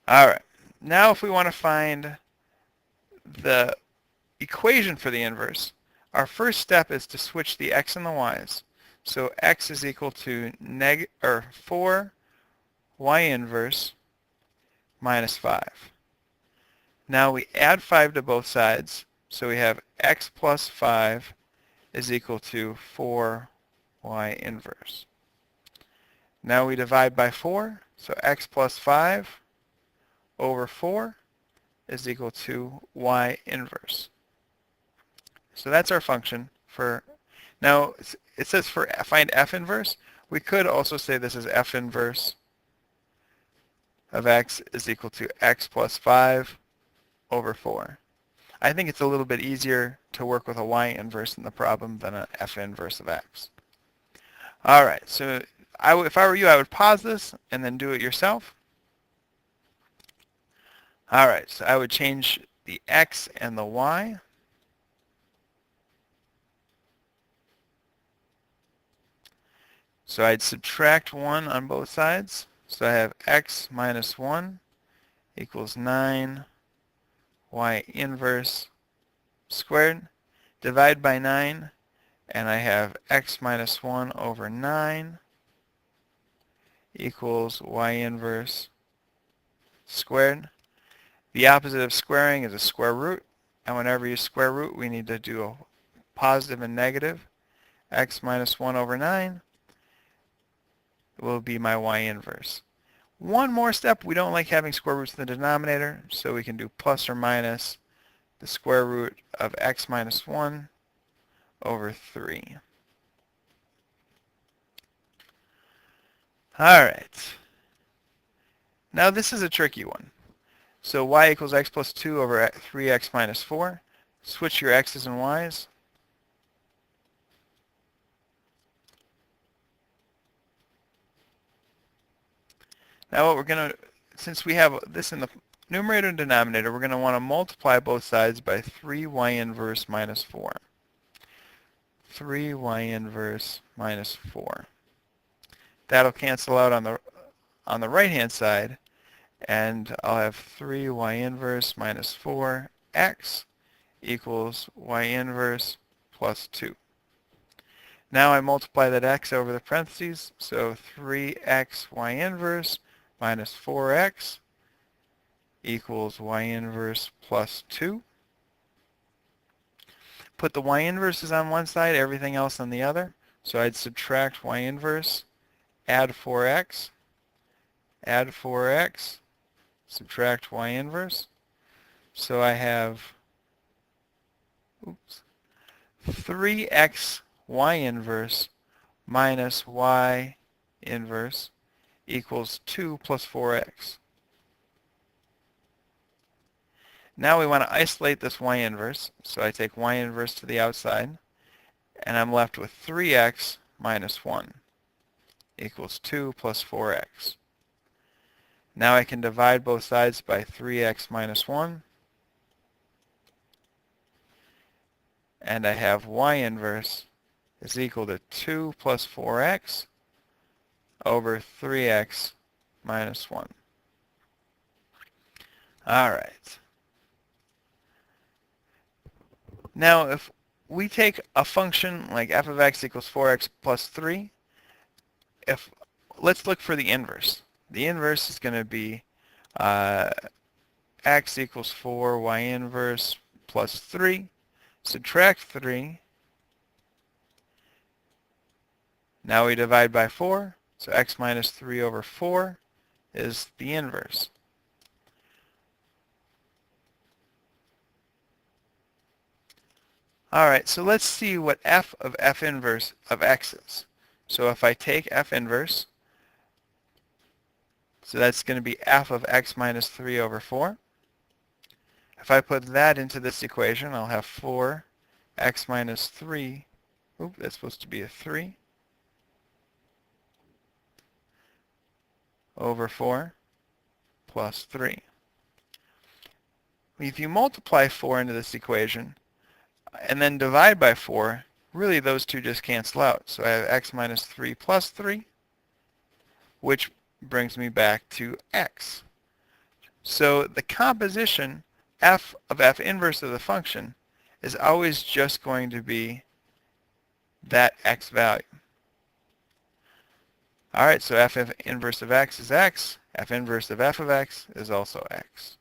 All right. Now if we want to find the equation for the inverse, our first step is to switch the x and the y's. So x is equal to 4 y inverse minus 5. Now we add 5 to both sides, so we have x plus 5 is equal to 4 y inverse. Now we divide by 4, so x plus 5 over 4 is equal to y inverse. So that's our function for, now it says for find f inverse. We could also say this is f inverse of x is equal to x plus 5 over 4. I think it's a little bit easier to work with a y inverse in the problem than an f inverse of x. All right, so if I were you, I would pause this and then do it yourself. All right, so I would change the x and the y. So I'd subtract 1 on both sides. So I have x minus 1 equals 9 y inverse squared. Divide by 9, and I have x minus 1 over 9 equals y inverse squared. The opposite of squaring is a square root, and whenever you square root, we need to do a positive and negative. X minus 1 over 9 will be my y inverse. One more step, we don't like having square roots in the denominator, so we can do plus or minus the square root of x minus 1 over 3. All right. Now this is a tricky one. So y equals x plus 2 over 3x minus 4. Switch your x's and y's. Now what we're going to, since we have this in the numerator and denominator, we're going to want to multiply both sides by 3y inverse minus 4. 3y inverse minus 4. That'll cancel out on the right-hand side, and I'll have 3y inverse minus 4x equals y inverse plus 2. Now I multiply that x over the parentheses, so 3x y inverse minus 4x equals y inverse plus 2. Put the y inverses on one side, everything else on the other. So I'd subtract y inverse, add 4x, subtract y inverse. So I have 3x y inverse minus y inverse equals 2 plus 4x. Now we want to isolate this y inverse, so I take y inverse to the outside, and I'm left with 3x minus 1 equals 2 plus 4x. Now I can divide both sides by 3x minus 1, and I have y inverse is equal to 2 plus 4x over 3x minus 1. All right. Now if we take a function like f of x equals 4x plus 3, let's look for the inverse. The inverse is going to be x equals 4 y inverse plus 3. Subtract 3. Now we divide by 4, so x minus 3 over 4 is the inverse. All right, so let's see what f of f inverse of x is. So if I take f inverse, so that's going to be f of x minus 3 over 4. If I put that into this equation, I'll have 4x minus 3. Oop, that's supposed to be a 3 over 4 plus 3. If you multiply 4 into this equation and then divide by 4, really those two just cancel out. So I have x minus 3 plus 3, which brings me back to x. So the composition f of f inverse of the function is always just going to be that x value. All right, so f inverse of x is x. F inverse of f of x is also x.